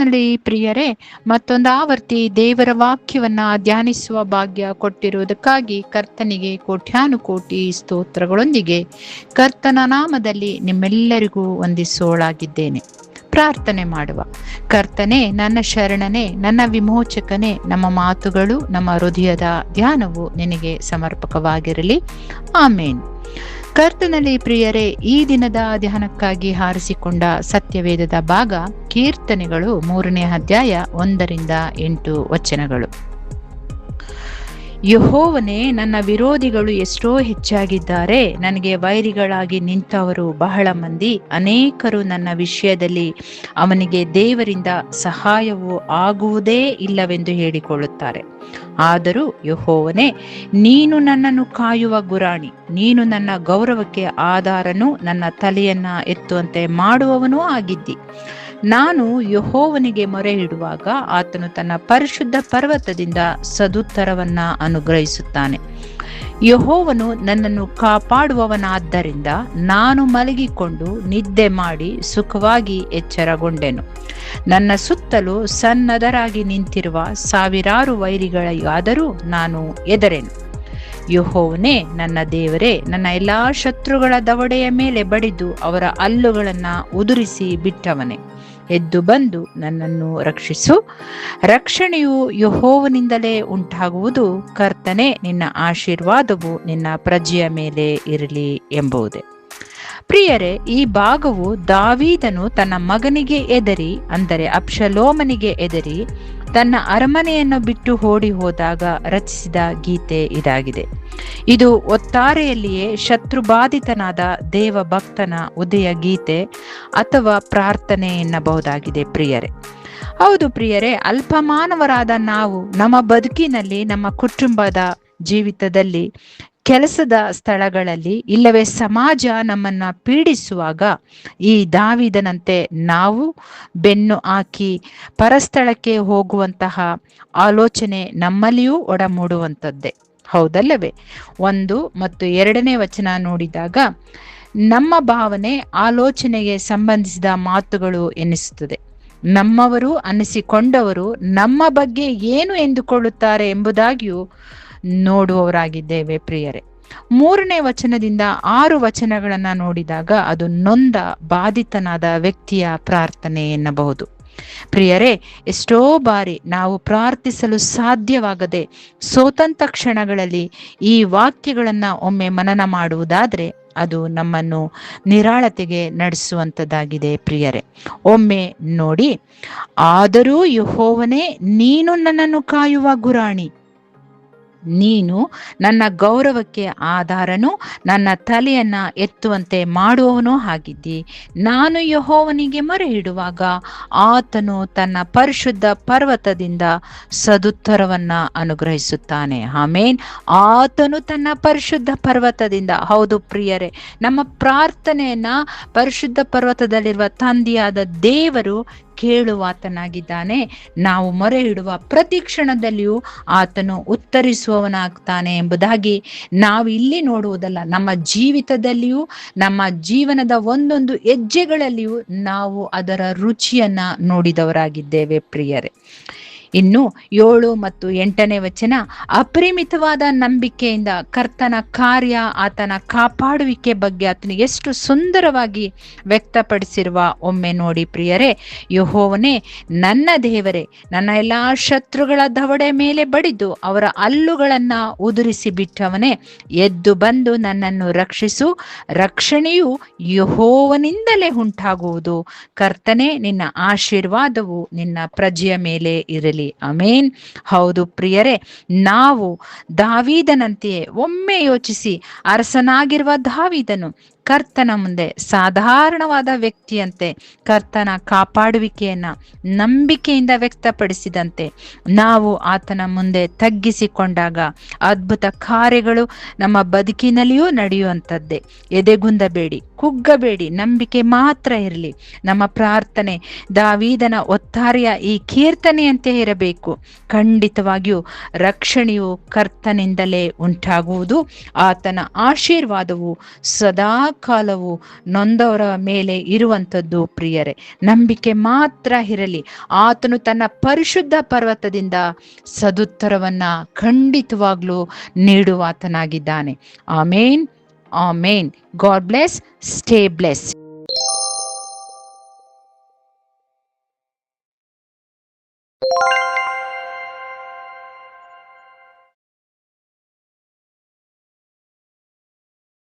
ಕರ್ತನಲ್ಲಿ ಪ್ರಿಯರೇ, ಮತ್ತೊಂದು ಆವರ್ತಿ ದೇವರ ವಾಕ್ಯವನ್ನ ಧ್ಯಾನಿಸುವ ಭಾಗ್ಯ ಕೊಟ್ಟಿರುವುದಕ್ಕಾಗಿ ಕರ್ತನಿಗೆ ಕೋಟ್ಯಾನುಕೋಟಿ ಸ್ತೋತ್ರಗಳೊಂದಿಗೆ ಕರ್ತನ ನಾಮದಲ್ಲಿ ನಿಮ್ಮೆಲ್ಲರಿಗೂ ವಂದಿಸೋಳಾಗಿದ್ದೇನೆ. ಪ್ರಾರ್ಥನೆ ಮಾಡುವ. ಕರ್ತನೇ, ನನ್ನ ಶರಣನೇ, ನನ್ನ ವಿಮೋಚಕನೇ, ನಮ್ಮ ಮಾತುಗಳು, ನಮ್ಮ ಹೃದಯದ ಧ್ಯಾನವು ನಿನಗೆ ಸಮರ್ಪಕವಾಗಿರಲಿ. ಆಮೇನ್. ಕರ್ತನಲ್ಲಿ ಪ್ರಿಯರೇ, ಈ ದಿನದ ಧ್ಯಾನಕ್ಕಾಗಿ ಆರಿಸಿಕೊಂಡ ಸತ್ಯವೇದದ ಭಾಗ ಕೀರ್ತನೆಗಳು 3ನೇ ಅಧ್ಯಾಯ 1-8 ವಚನಗಳು. ಯೆಹೋವನೇ, ನನ್ನ ವಿರೋಧಿಗಳು ಎಷ್ಟೋ ಹೆಚ್ಚಾಗಿದ್ದಾರೆ, ನನಗೆ ವೈರಿಗಳಾಗಿ ನಿಂತವರು ಬಹಳ ಮಂದಿ. ಅನೇಕರು ನನ್ನ ವಿಷಯದಲ್ಲಿ ಅವನಿಗೆ ದೇವರಿಂದ ಸಹಾಯವು ಆಗುವುದೇ ಇಲ್ಲವೆಂದು ಹೇಳಿಕೊಳ್ಳುತ್ತಾರೆ. ಆದರೂ ಯೆಹೋವನೇ, ನೀನು ನನ್ನನ್ನು ಕಾಯುವ ಗುರಾಣಿ, ನೀನು ನನ್ನ ಗೌರವಕ್ಕೆ ಆಧಾರನು, ನನ್ನ ತಲೆಯನ್ನ ಎತ್ತುವಂತೆ ಮಾಡುವವನೂ ಆಗಿದ್ದಿ. ನಾನು ಯೆಹೋವನಿಗೆ ಮೊರೆ ಇಡುವಾಗ ಆತನು ತನ್ನ ಪರಿಶುದ್ಧ ಪರ್ವತದಿಂದ ಸದುತ್ತರವನ್ನ ಅನುಗ್ರಹಿಸುತ್ತಾನೆ. ಯೆಹೋವನು ನನ್ನನ್ನು ಕಾಪಾಡುವವನಾದ್ದರಿಂದ ನಾನು ಮಲಗಿಕೊಂಡು ನಿದ್ದೆ ಮಾಡಿ ಸುಖವಾಗಿ ಎಚ್ಚರಗೊಂಡೆನು. ನನ್ನ ಸುತ್ತಲೂ ಸನ್ನದ್ಧರಾಗಿ ನಿಂತಿರುವ ಸಾವಿರಾರು ವೈರಿಗಳಿಗಾದರೂ ನಾನು ಹೆದರೆನು. ಯೆಹೋವನೇ, ನನ್ನ ದೇವರೇ, ನನ್ನ ಎಲ್ಲಾ ಶತ್ರುಗಳ ದವಡೆಯ ಮೇಲೆ ಬಡಿದು ಅವರ ಹಲ್ಲುಗಳನ್ನ ಉದುರಿಸಿ ಬಿಟ್ಟವನೇ, ಎದ್ದು ಬಂದು ನನ್ನನ್ನು ರಕ್ಷಿಸು. ರಕ್ಷಣೆಯು ಯೆಹೋವನಿಂದಲೇ ಉಂಟಾಗುವುದು. ಕರ್ತನೇ, ನಿನ್ನ ಆಶೀರ್ವಾದವು ನಿನ್ನ ಪ್ರಜೆಯ ಮೇಲೆ ಇರಲಿ ಎಂಬುದೇ. ಪ್ರಿಯರೇ, ಈ ಭಾಗವು ದಾವೀದನು ತನ್ನ ಮಗನಿಗೆ ಎದರಿ, ಅಂದರೆ ಅಬ್ಷಲೋಮನಿಗೆ ಎದರಿ ತನ್ನ ಅರಮನೆಯನ್ನು ಬಿಟ್ಟು ಓಡಿ ಹೋದಾಗ ರಚಿಸಿದ ಗೀತೆ ಇದಾಗಿದೆ. ಇದು ಒತ್ತಾರೆಯಲ್ಲಿಯೇ ಶತ್ರುಬಾಧಿತನಾದ ದೇವ ಭಕ್ತನ ಉದಯ ಗೀತೆ ಅಥವಾ ಪ್ರಾರ್ಥನೆ ಎನ್ನಬಹುದಾಗಿದೆ. ಪ್ರಿಯರೇ, ಹೌದು ಪ್ರಿಯರೇ, ಅಲ್ಪಮಾನವರಾದ ನಾವು ನಮ್ಮ ಬದುಕಿನಲ್ಲಿ, ನಮ್ಮ ಕುಟುಂಬದ ಜೀವಿತದಲ್ಲಿ, ಕೆಲಸದ ಸ್ಥಳಗಳಲ್ಲಿ, ಇಲ್ಲವೇ ಸಮಾಜ ನಮ್ಮನ್ನ ಪೀಡಿಸುವಾಗ ಈ ದಾವೀದನಂತೆ ನಾವು ಬೆನ್ನು ಹಾಕಿ ಪರಸ್ಥಳಕ್ಕೆ ಹೋಗುವಂತಹ ಆಲೋಚನೆ ನಮ್ಮಲ್ಲಿಯೂ ಒಡಮೂಡುವಂಥದ್ದೇ, ಹೌದಲ್ಲವೇ? 1 ಮತ್ತು 2ನೇ ವಚನ ನೋಡಿದಾಗ ನಮ್ಮ ಭಾವನೆ, ಆಲೋಚನೆಗೆ ಸಂಬಂಧಿಸಿದ ಮಾತುಗಳು ಎನಿಸುತ್ತದೆ. ನಮ್ಮವರು ಅನ್ನಿಸಿಕೊಂಡವರು ನಮ್ಮ ಬಗ್ಗೆ ಏನು ಎಂದುಕೊಳ್ಳುತ್ತಾರೆ ಎಂಬುದಾಗಿಯೂ ನೋಡುವವರಾಗಿದ್ದೇವೆ. ಪ್ರಿಯರೇ, 3ನೇ ವಚನದಿಂದ 6 ವಚನಗಳನ್ನ ನೋಡಿದಾಗ ಅದು ನೊಂದ ಬಾಧಿತನಾದ ವ್ಯಕ್ತಿಯ ಪ್ರಾರ್ಥನೆ ಎನ್ನಬಹುದು. ಪ್ರಿಯರೇ, ಎಷ್ಟೋ ಬಾರಿ ನಾವು ಪ್ರಾರ್ಥಿಸಲು ಸಾಧ್ಯವಾಗದೆ ಸೋತಂತ ಕ್ಷಣಗಳಲ್ಲಿ ಈ ವಾಕ್ಯಗಳನ್ನ ಒಮ್ಮೆ ಮನನ ಮಾಡುವುದಾದ್ರೆ ಅದು ನಮ್ಮನ್ನು ನಿರಾಳತೆಗೆ ನಡೆಸುವಂಥದ್ದಾಗಿದೆ. ಪ್ರಿಯರೇ, ಒಮ್ಮೆ ನೋಡಿ, ಆದರೂ ಯೆಹೋವನೇ, ನೀನು ನನ್ನನ್ನು ಕಾಯುವ ಗುರಾಣಿ, ನೀನು ನನ್ನ ಗೌರವಕ್ಕೆ ಆಧಾರನು, ನನ್ನ ತಲೆಯನ್ನ ಎತ್ತುವಂತೆ ಮಾಡುವವನೂ ಆಗಿದ್ದಿ. ನಾನು ಯೆಹೋವನಿಗೆ ಮೊರೆ ಇಡುವಾಗ ಆತನು ತನ್ನ ಪರಿಶುದ್ಧ ಪರ್ವತದಿಂದ ಸದುತ್ತರವನ್ನ ಅನುಗ್ರಹಿಸುತ್ತಾನೆ. ಆಮೇನ್. ಆತನು ತನ್ನ ಪರಿಶುದ್ಧ ಪರ್ವತದಿಂದ. ಹೌದು ಪ್ರಿಯರೇ, ನಮ್ಮ ಪ್ರಾರ್ಥನೆಯನ್ನ ಪರಿಶುದ್ಧ ಪರ್ವತದಲ್ಲಿರುವ ತಂದೆಯಾದ ದೇವರು ಕೇಳುವಾತನಾಗಿದ್ದಾನೆ. ನಾವು ಮೊರೆ ಇಡುವ ಪ್ರತಿ ಕ್ಷಣದಲ್ಲಿಯೂ ಆತನು ಉತ್ತರಿಸುವವನಾಗ್ತಾನೆ ಎಂಬುದಾಗಿ ನಾವು ಇಲ್ಲಿ ನೋಡುವುದಲ್ಲ, ನಮ್ಮ ಜೀವಿತದಲ್ಲಿಯೂ, ನಮ್ಮ ಜೀವನದ ಒಂದೊಂದು ಹೆಜ್ಜೆಗಳಲ್ಲಿಯೂ ನಾವು ಅದರ ರುಚಿಯನ್ನ ನೋಡಿದವರಾಗಿದ್ದೇವೆ. ಪ್ರಿಯರೇ, ಇನ್ನು 7 ಮತ್ತು 8ನೇ ವಚನ, ಅಪರಿಮಿತವಾದ ನಂಬಿಕೆಯಿಂದ ಕರ್ತನ ಕಾರ್ಯ, ಆತನ ಕಾಪಾಡುವಿಕೆ ಬಗ್ಗೆ ಆತನಿಗೆ ಎಷ್ಟು ಸುಂದರವಾಗಿ ವ್ಯಕ್ತಪಡಿಸಿರುವ ಒಮ್ಮೆ ನೋಡಿ ಪ್ರಿಯರೇ. ಯೆಹೋವನೇ, ನನ್ನ ದೇವರೇ, ನನ್ನ ಎಲ್ಲಾ ಶತ್ರುಗಳ ದವಡೆ ಮೇಲೆ ಬಡಿದು ಅವರ ಹಲ್ಲುಗಳನ್ನ ಉದುರಿಸಿ ಬಿಟ್ಟವನೇ, ಎದ್ದು ಬಂದು ನನ್ನನ್ನು ರಕ್ಷಿಸು. ರಕ್ಷಣೆಯು ಯೆಹೋವನಿಂದಲೇ ಉಂಟಾಗುವುದು. ಕರ್ತನೇ, ನಿನ್ನ ಆಶೀರ್ವಾದವು ನಿನ್ನ ಪ್ರಜೆಯ ಮೇಲೆ ಇರಲಿ. ಆಮೇನ್. ಹೌದು ಪ್ರಿಯರೇ, ನಾವು ದಾವೀದನಂತೆಯೇ ಒಮ್ಮೆ ಯೋಚಿಸಿ, ಅರಸನಾಗಿರುವ ದಾವೀದನು ಕರ್ತನ ಮುಂದೆ ಸಾಧಾರಣವಾದ ವ್ಯಕ್ತಿಯಂತೆ ಕರ್ತನ ಕಾಪಾಡುವಿಕೆಯನ್ನ ನಂಬಿಕೆಯಿಂದ ವ್ಯಕ್ತಪಡಿಸಿದಂತೆ ನಾವು ಆತನ ಮುಂದೆ ತಗ್ಗಿಸಿಕೊಂಡಾಗ ಅದ್ಭುತ ಕಾರ್ಯಗಳು ನಮ್ಮ ಬದುಕಿನಲ್ಲಿಯೂ ನಡೆಯುವಂಥದ್ದೇ. ಎದೆಗುಂದಬೇಡಿ, ಕುಗ್ಗಬೇಡಿ, ನಂಬಿಕೆ ಮಾತ್ರ ಇರಲಿ. ನಮ್ಮ ಪ್ರಾರ್ಥನೆ ದಾವೀದನ ಒತ್ತಾರೆಯ ಈ ಕೀರ್ತನೆಯಂತೆ ಇರಬೇಕು. ಖಂಡಿತವಾಗಿಯೂ ರಕ್ಷಣೆಯು ಕರ್ತನಿಂದಲೇ ಉಂಟಾಗುವುದು. ಆತನ ಆಶೀರ್ವಾದವು ಸದಾ ಕಾಲವು ನೊಂದವರ ಮೇಲೆ ಇರುವಂಥದ್ದು ಪ್ರಿಯರೇ. ನಂಬಿಕೆ ಮಾತ್ರ ಇರಲಿ. ಆತನು ತನ್ನ ಪರಿಶುದ್ಧ ಪರ್ವತದಿಂದ ಸದುತ್ತರವನ್ನ ಖಂಡಿತವಾಗ್ಲೂ ನೀಡುವಾತನಾಗಿದ್ದಾನೆ. Amen, amen. God bless. Stay bless.